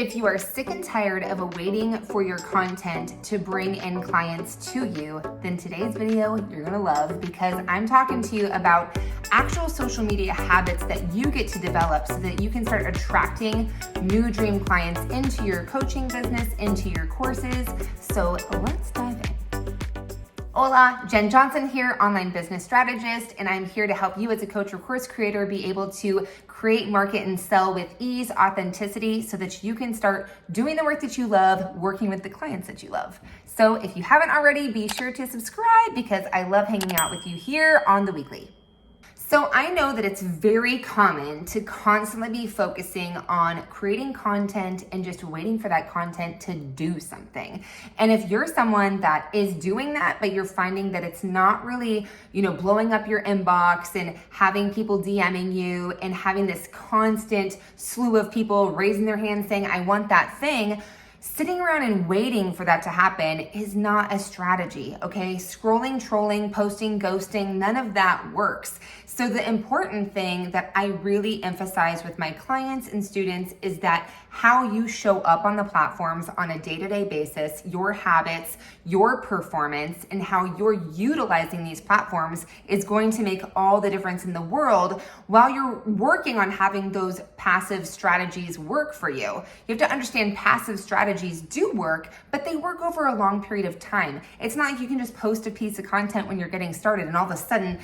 If you are sick and tired of waiting for your content to bring in clients to you, then today's video you're gonna love, because I'm talking to you about actual social media habits that you get to develop so that you can start attracting new dream clients into your coaching business, into your courses. So let's dive in. Hola, Jen Johnson here, online business strategist, and I'm here to help you as a coach or course creator be able to create, market, and sell with ease, authenticity, so that you can start doing the work that you love, working with the clients that you love. So if you haven't already, be sure to subscribe, because I love hanging out with you here on the weekly. So I know that it's very common to constantly be focusing on creating content and just waiting for that content to do something. And if you're someone that is doing that, but you're finding that it's not really, blowing up your inbox and having people DMing you and having this constant slew of people raising their hands saying, I want that thing, sitting around and waiting for that to happen is not a strategy, okay? Scrolling, trolling, posting, ghosting, none of that works. So the important thing that I really emphasize with my clients and students is that how you show up on the platforms on a day-to-day basis, your habits, your performance, and how you're utilizing these platforms is going to make all the difference in the world while you're working on having those passive strategies work for you. You have to understand passive strategies do work, but they work over a long period of time. It's not like you can just post a piece of content when you're getting started and all of a sudden,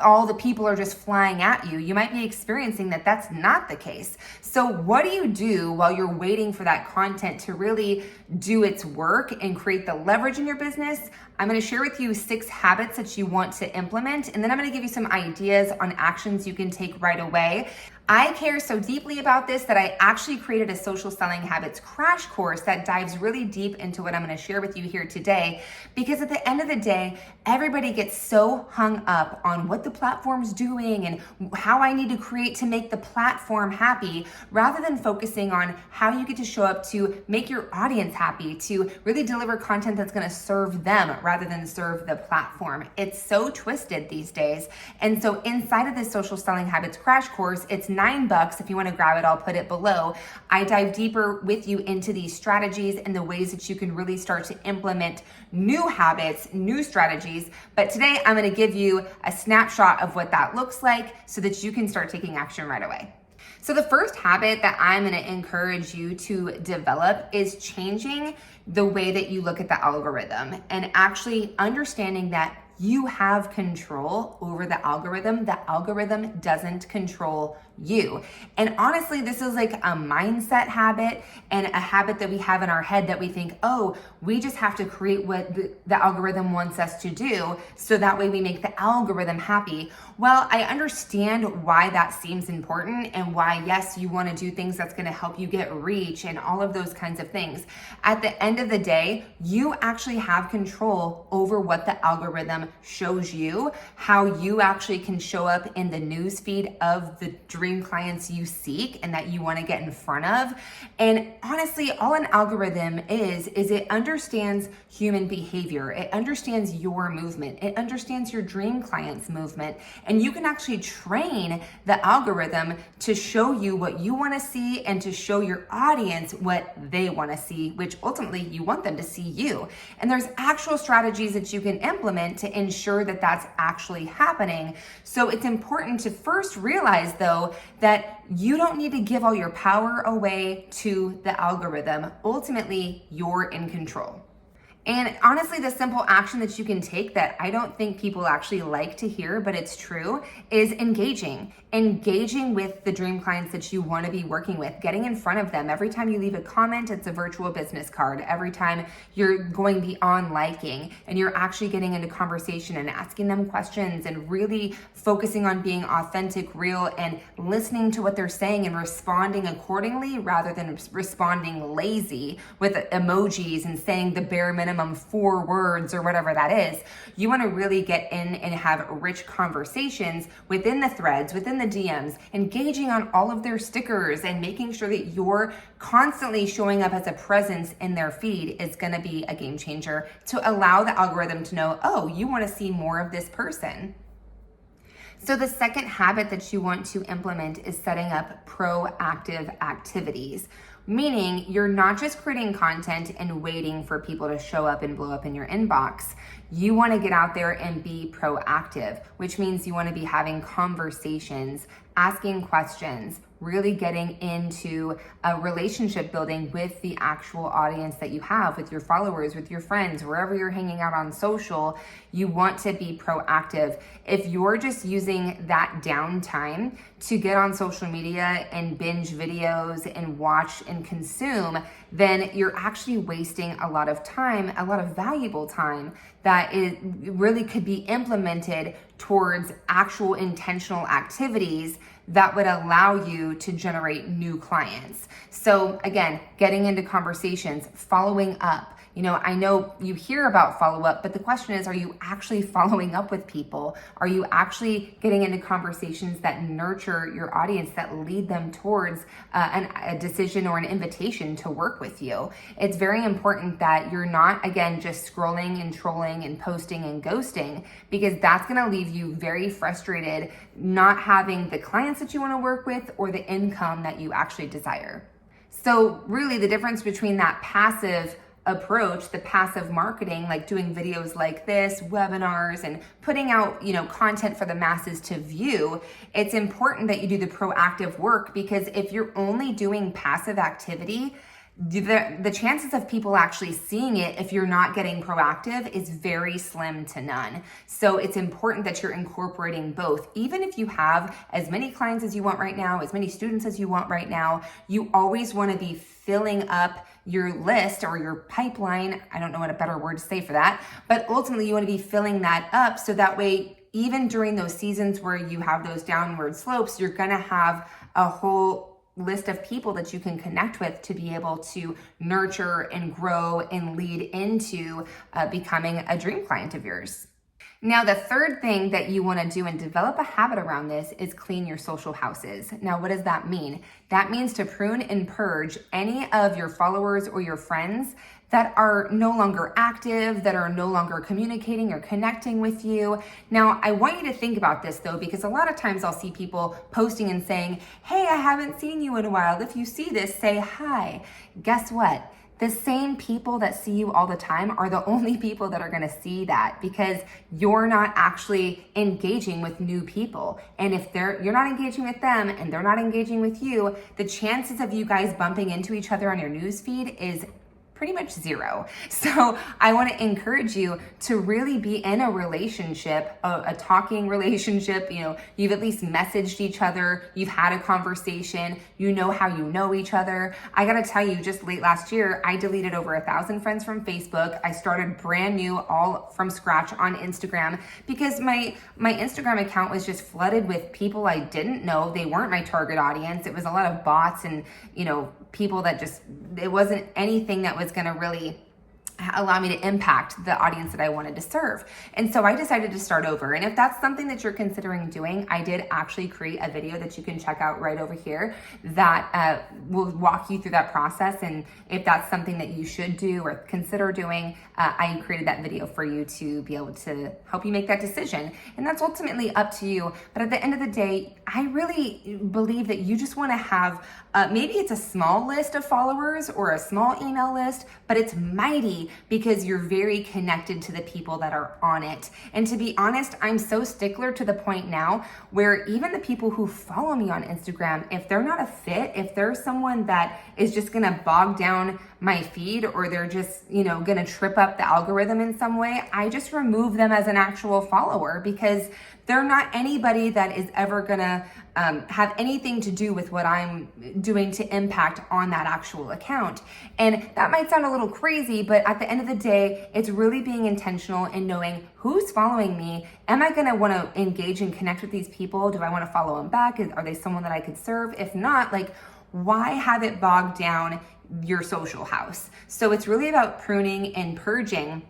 all the people are just flying at you. You might be experiencing that that's not the case. So what do you do while you're waiting for that content to really do its work and create the leverage in your business? I'm going to share with you 6 habits that you want to implement, and then I'm going to give you some ideas on actions you can take right away. I care so deeply about this that I actually created a social selling habits crash course that dives really deep into what I'm going to share with you here today, because at the end of the day, everybody gets so hung up on what the platform's doing and how I need to create to make the platform happy, rather than focusing on how you get to show up to make your audience happy, to really deliver content that's going to serve them rather than serve the platform. It's so twisted these days. And so inside of this social selling habits crash course, it's $9. If you want to grab it, I'll put it below. I dive deeper with you into these strategies and the ways that you can really start to implement new habits, new strategies. But today I'm going to give you a snapshot of what that looks like so that you can start taking action right away. So the first habit that I'm going to encourage you to develop is changing the way that you look at the algorithm and actually understanding that you have control over the algorithm. The algorithm doesn't control you. And honestly, this is like a mindset habit and a habit that we have in our head that we think, oh, we just have to create what the algorithm wants us to do, so that way we make the algorithm happy. Well, I understand why that seems important and why, yes, you want to do things that's going to help you get reach and all of those kinds of things. At the end of the day, you actually have control over what the algorithm shows you, how you actually can show up in the news feed of the dream clients you seek and that you want to get in front of. And honestly, all an algorithm is it understands human behavior. It understands your movement. It understands your dream client's movement. And you can actually train the algorithm to show you what you want to see and to show your audience what they want to see, which ultimately you want them to see you. And there's actual strategies that you can implement to ensure that that's actually happening. So it's important to first realize, though, that you don't need to give all your power away to the algorithm. Ultimately, you're in control. And honestly, the simple action that you can take that I don't think people actually like to hear, but it's true, is engaging. Engaging with the dream clients that you want to be working with, getting in front of them. Every time you leave a comment, it's a virtual business card. Every time you're going beyond liking and you're actually getting into conversation and asking them questions and really focusing on being authentic, real, and listening to what they're saying and responding accordingly rather than responding lazy with emojis and saying the bare minimum 4 words or whatever that is. You want to really get in and have rich conversations within the threads, within the DMs, engaging on all of their stickers and making sure that you're constantly showing up as a presence in their feed is going to be a game changer to allow the algorithm to know, oh, you want to see more of this person. So the second habit that you want to implement is setting up proactive activities. Meaning you're not just creating content and waiting for people to show up and blow up in your inbox. You want to get out there and be proactive, which means you want to be having conversations, asking questions, really getting into a relationship building with the actual audience that you have, with your followers, with your friends, wherever you're hanging out on social. You want to be proactive. If you're just using that downtime to get on social media and binge videos and watch and consume, then you're actually wasting a lot of time, a lot of valuable time that it really could be implemented towards actual intentional activities that would allow you to generate new clients. So again, getting into conversations, following up. I know you hear about follow up, but the question is, are you actually following up with people? Are you actually getting into conversations that nurture your audience, that lead them towards a decision or an invitation to work with you? It's very important that you're not, again, just scrolling and trolling and posting and ghosting, because that's gonna leave you very frustrated, not having the clients that you wanna work with or the income that you actually desire. So really the difference between that passive approach, the passive marketing, like doing videos like this, webinars, and putting out, content for the masses to view, it's important that you do the proactive work, because if you're only doing passive activity, the chances of people actually seeing it, if you're not getting proactive, is very slim to none. So it's important that you're incorporating both. Even if you have as many clients as you want right now, as many students as you want right now, you always want to be filling up your list or your pipeline. I don't know what a better word to say for that, but ultimately you want to be filling that up, so that way, even during those seasons where you have those downward slopes, you're going to have a whole list of people that you can connect with to be able to nurture and grow and lead into becoming a dream client of yours. Now, the third thing that you want to do and develop a habit around this is clean your social houses. Now, what does that mean? That means to prune and purge any of your followers or your friends that are no longer active, that are no longer communicating or connecting with you. Now, I want you to think about this though, because a lot of times I'll see people posting and saying, hey, I haven't seen you in a while. If you see this, say hi. Guess what? The same people that see you all the time are the only people that are gonna see that, because you're not actually engaging with new people. And if you're not engaging with them and they're not engaging with you, the chances of you guys bumping into each other on your newsfeed is pretty much zero. So I want to encourage you to really be in a relationship, a talking relationship. You've at least messaged each other, you've had a conversation, you know how you know each other. I got to tell you, just late last year, I deleted over 1,000 friends from Facebook. I started brand new, all from scratch on Instagram, because my Instagram account was just flooded with people I didn't know. They weren't my target audience. It was a lot of bots and, people that it wasn't anything that was going to really allow me to impact the audience that I wanted to serve. And so I decided to start over. And if that's something that you're considering doing, I did actually create a video that you can check out right over here that will walk you through that process. And if that's something that you should do or consider doing, I created that video for you to be able to help you make that decision. And that's ultimately up to you. But at the end of the day, I really believe that you just want to have, maybe it's a small list of followers or a small email list, but it's mighty because you're very connected to the people that are on it. And to be honest, I'm so stickler to the point now where even the people who follow me on Instagram, if they're not a fit, if they're someone that is just gonna bog down my feed, or they're just, gonna trip up the algorithm in some way, I just remove them as an actual follower, because they're not anybody that is ever gonna have anything to do with what I'm doing to impact on that actual account. And that might sound a little crazy, but at the end of the day, it's really being intentional and knowing who's following me. Am I gonna wanna engage and connect with these people? Do I wanna follow them back? Are they someone that I could serve? If not, why have it bogged down your social house? So it's really about pruning and purging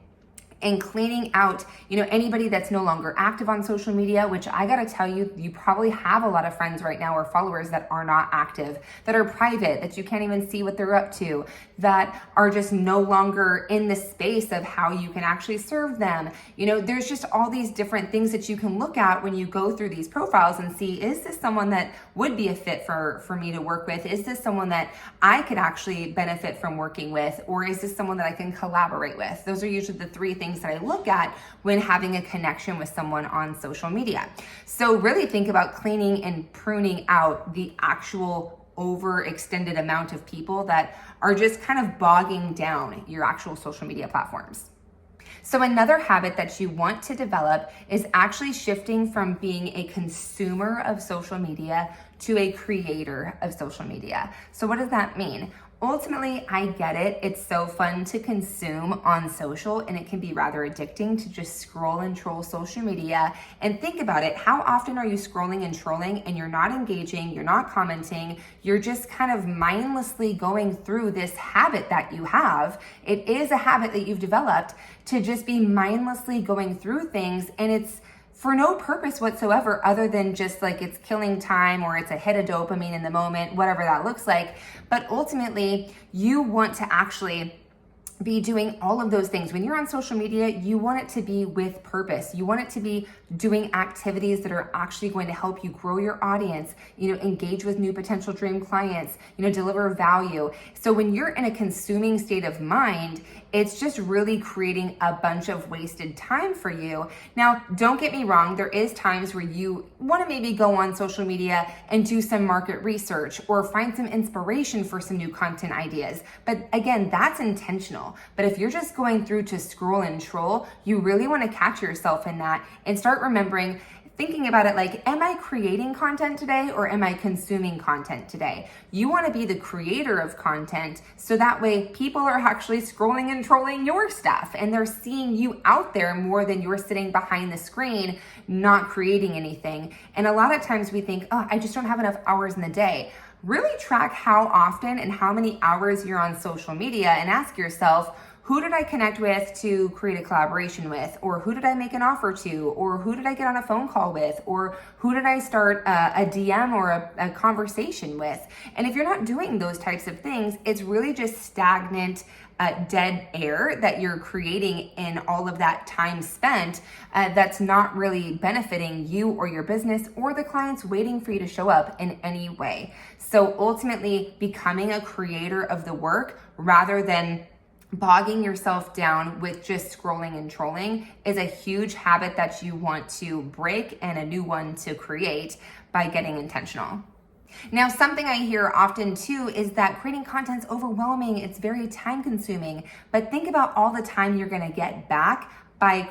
and cleaning out, anybody that's no longer active on social media, which I gotta tell you, you probably have a lot of friends right now or followers that are not active, that are private, that you can't even see what they're up to, that are just no longer in the space of how you can actually serve them. There's just all these different things that you can look at when you go through these profiles and see, is this someone that would be a fit for me to work with? Is this someone that I could actually benefit from working with? Or is this someone that I can collaborate with? Those are usually the three things that I look at when having a connection with someone on social media. So really think about cleaning and pruning out the actual overextended amount of people that are just kind of bogging down your actual social media platforms. So another habit that you want to develop is actually shifting from being a consumer of social media to a creator of social media. So what does that mean? Ultimately, I get it. It's so fun to consume on social, and it can be rather addicting to just scroll and troll social media. And think about it. How often are you scrolling and trolling and you're not engaging, you're not commenting, you're just kind of mindlessly going through this habit that you have. It is a habit that you've developed to just be mindlessly going through things, and it's for no purpose whatsoever other than just like it's killing time or it's a hit of dopamine in the moment, whatever that looks like. But ultimately, you want to actually be doing all of those things. When you're on social media, you want it to be with purpose. You want it to be doing activities that are actually going to help you grow your audience, engage with new potential dream clients, deliver value. So when you're in a consuming state of mind, it's just really creating a bunch of wasted time for you. Now, don't get me wrong, there is times where you want to maybe go on social media and do some market research or find some inspiration for some new content ideas. But again, that's intentional. But if you're just going through to scroll and troll, you really want to catch yourself in that and start remembering, thinking about it like, am I creating content today or am I consuming content today? You want to be the creator of content so that way people are actually scrolling and trolling your stuff and they're seeing you out there more than you're sitting behind the screen not creating anything. And a lot of times we think, oh, I just don't have enough hours in the day. Really track how often and how many hours you're on social media and ask yourself, who did I connect with to create a collaboration with? Or who did I make an offer to? Or who did I get on a phone call with? Or who did I start a DM or a conversation with? And if you're not doing those types of things, it's really just stagnant, dead air that you're creating in all of that time spent that's not really benefiting you or your business or the clients waiting for you to show up in any way. So ultimately, becoming a creator of the work rather than bogging yourself down with just scrolling and trolling is a huge habit that you want to break and a new one to create by getting intentional. Now, something I hear often too is that creating content's overwhelming, it's very time consuming, but think about all the time you're gonna get back by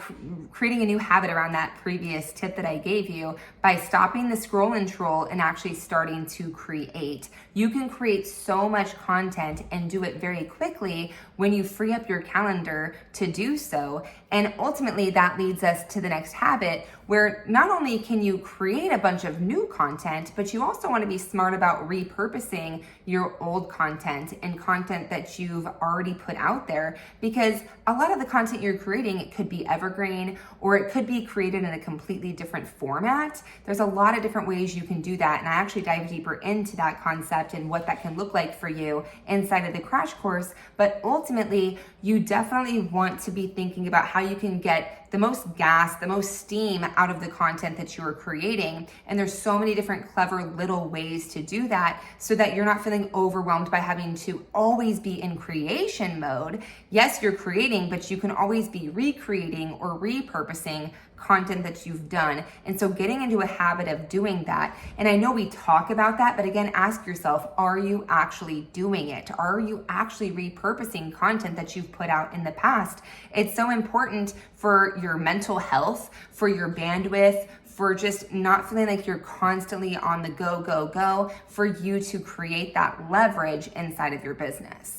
creating a new habit around that previous tip that I gave you, by stopping the scroll and troll and actually starting to create. You can create so much content and do it very quickly when you free up your calendar to do so. And ultimately that leads us to the next habit, where not only can you create a bunch of new content, but you also want to be smart about repurposing your old content and content that you've already put out there, because a lot of the content you're creating, it could be evergreen or it could be created in a completely different format. There's a lot of different ways you can do that, and I actually dive deeper into that concept and what that can look like for you inside of the crash course. But ultimately, you definitely want to be thinking about how you can get the most gas, the most steam out of the content that you are creating. And there's so many different clever little ways to do that so that you're not feeling overwhelmed by having to always be in creation mode. Yes, you're creating, but you can always be recreating or repurposing content that you've done. And so getting into a habit of doing that, and I know we talk about that, but again, ask yourself, are you actually doing it? Are you actually repurposing content that you've put out in the past? It's so important for your mental health, for your bandwidth, for just not feeling like you're constantly on the go, for you to create that leverage inside of your business.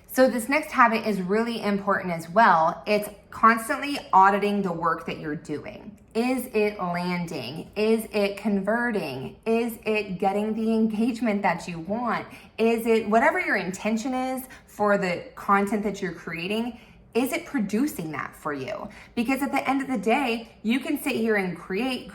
So this next habit is really important as well. It's constantly auditing the work that you're doing. Is it landing? Is it converting? Is it getting the engagement that you want? Is it whatever your intention is for the content that you're creating? is it producing that for you? Because at the end of the day, you can sit here and create,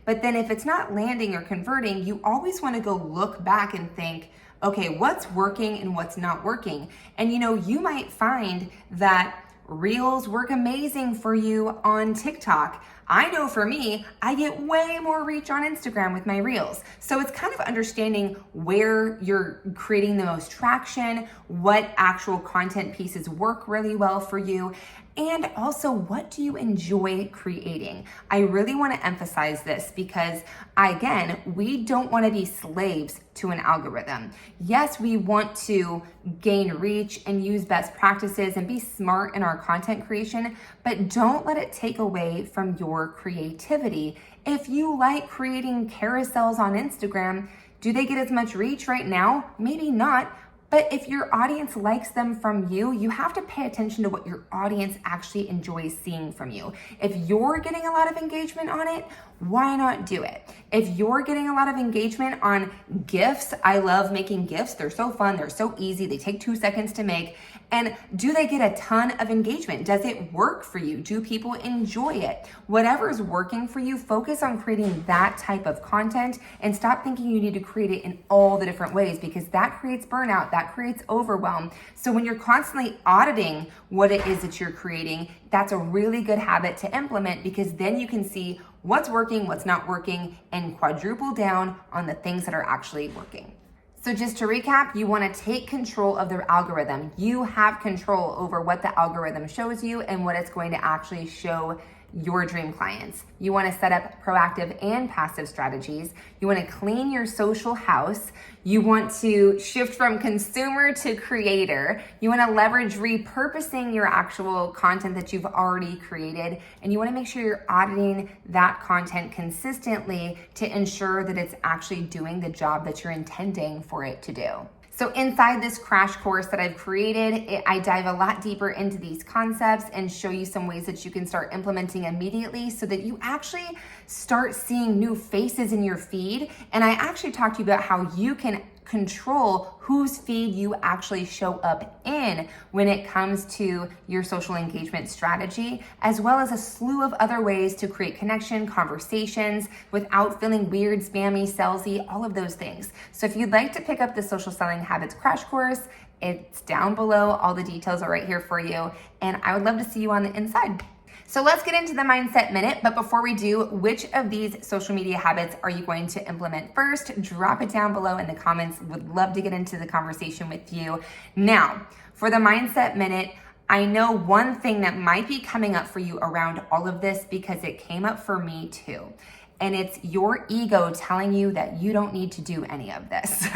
but then if it's not landing or converting, you always want to go look back and think, okay, what's working and what's not working? And you might find that Reels work amazing for you on TikTok. I know for me, I get way more reach on Instagram with my Reels. So it's kind of understanding where you're creating the most traction, what actual content pieces work really well for you, and also what do you enjoy creating. I really want to emphasize this because again, we don't want to be slaves to an algorithm. Yes, we want to gain reach and use best practices and be smart in our content creation, but don't let it take away from your creativity. If you like creating carousels on Instagram, do they get as much reach right now? Maybe not. But if your audience likes them from you, you have to pay attention to what your audience actually enjoys seeing from you. If you're getting a lot of engagement on it, why not do it? If you're getting a lot of engagement on GIFs, I love making GIFs. They're so fun. They're so easy. They take 2 seconds to make. And do they get a ton of engagement? Does it work for you? Do people enjoy it? Whatever's working for you, focus on creating that type of content and stop thinking you need to create it in all the different ways, because that creates burnout, that creates overwhelm. So when you're constantly auditing what it is that you're creating, that's a really good habit to implement, because then you can see what's working, what's not working, and quadruple down on the things that are actually working. So just to recap, you want to take control of the algorithm. You have control over what the algorithm shows you and what it's going to actually show your dream clients. You want to set up proactive and passive strategies. You want to clean your social house. You want to shift from consumer to creator. You want to leverage repurposing your actual content that you've already created. And you want to make sure you're auditing that content consistently to ensure that it's actually doing the job that you're intending for it to do. So inside this crash course that I've created, I dive a lot deeper into these concepts and show you some ways that you can start implementing immediately so that you actually start seeing new faces in your feed. And I actually talk to you about how you can control whose feed you actually show up in when it comes to your social engagement strategy, as well as a slew of other ways to create connection, conversations without feeling weird, spammy, salesy, all of those things. So if you'd like to pick up the Social Selling Habits Crash Course, it's down below. All the details are right here for you. And I would love to see you on the inside. So let's get into the Mindset Minute. But before we do, which of these social media habits are you going to implement first? Drop it down below in the comments. Would love to get into the conversation with you. Now, for the Mindset Minute, I know one thing that might be coming up for you around all of this, because it came up for me too. And it's your ego telling you that you don't need to do any of this.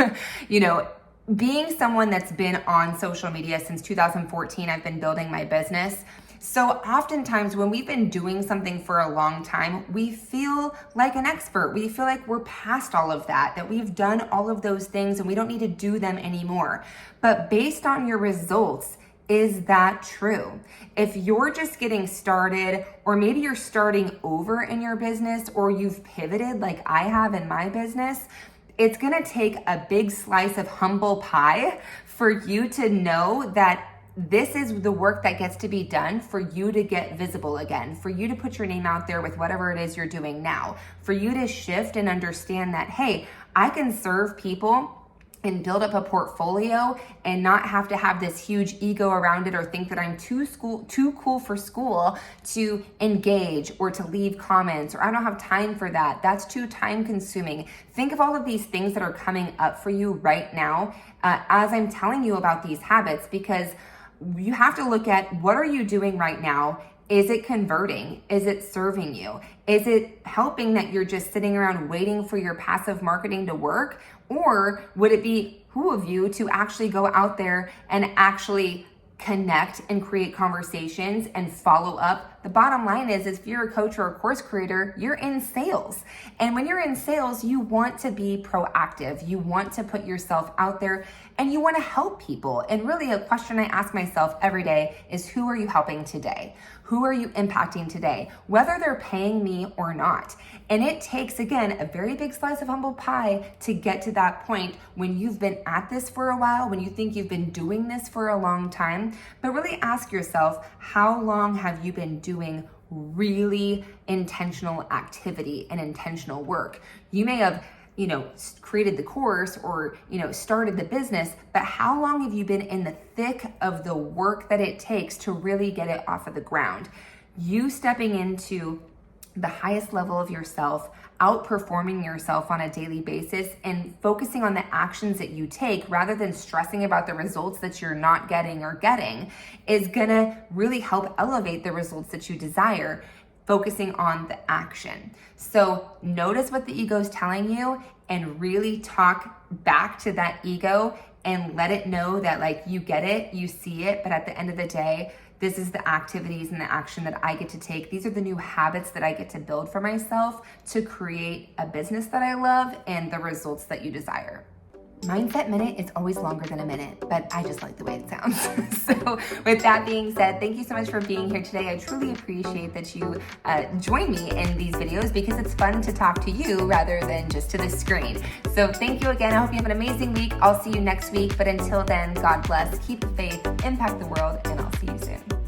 Being someone that's been on social media since 2014, I've been building my business. So oftentimes when we've been doing something for a long time, we feel like an expert. We feel like we're past all of that we've done all of those things and we don't need to do them anymore. But based on your results, is that true? If you're just getting started, or maybe you're starting over in your business, or you've pivoted like I have in my business, it's gonna take a big slice of humble pie for you to know that this is the work that gets to be done for you to get visible again, for you to put your name out there with whatever it is you're doing now, for you to shift and understand that, hey, I can serve people and build up a portfolio and not have to have this huge ego around it, or think that I'm too cool for school to engage or to leave comments, or I don't have time for that. That's too time consuming. Think of all of these things that are coming up for you right now as I'm telling you about these habits, because you have to look at what are you doing right now? Is it converting? Is it serving you? Is it helping that you're just sitting around waiting for your passive marketing to work? Or would it be who of you to actually go out there and actually connect and create conversations and follow up the bottom line is if you're a coach or a course creator, you're in sales. And when you're in sales, you want to be proactive. You want to put yourself out there and you want to help people. And really a question I ask myself every day is, who are you helping today? Who are you impacting today? Whether they're paying me or not. And it takes, again, a very big slice of humble pie to get to that point when you've been at this for a while, when you think you've been doing this for a long time. But really ask yourself, how long have you been doing really intentional activity and intentional work? You may have created the course or, started the business, but how long have you been in the thick of the work that it takes to really get it off of the ground? You stepping into the highest level of yourself, outperforming yourself on a daily basis and focusing on the actions that you take rather than stressing about the results that you're not getting or getting is gonna really help elevate the results that you desire, focusing on the action. So notice what the ego is telling you and really talk back to that ego and let it know that you get it, you see it, but at the end of the day, this is the activities and the action that I get to take. These are the new habits that I get to build for myself to create a business that I love and the results that you desire. Mindset Minute is always longer than a minute, but I just like the way it sounds. So with that being said, thank you so much for being here today. I truly appreciate that you join me in these videos because it's fun to talk to you rather than just to the screen. So thank you again. I hope you have an amazing week. I'll see you next week. But until then, God bless, keep the faith, impact the world, and I'll see you soon.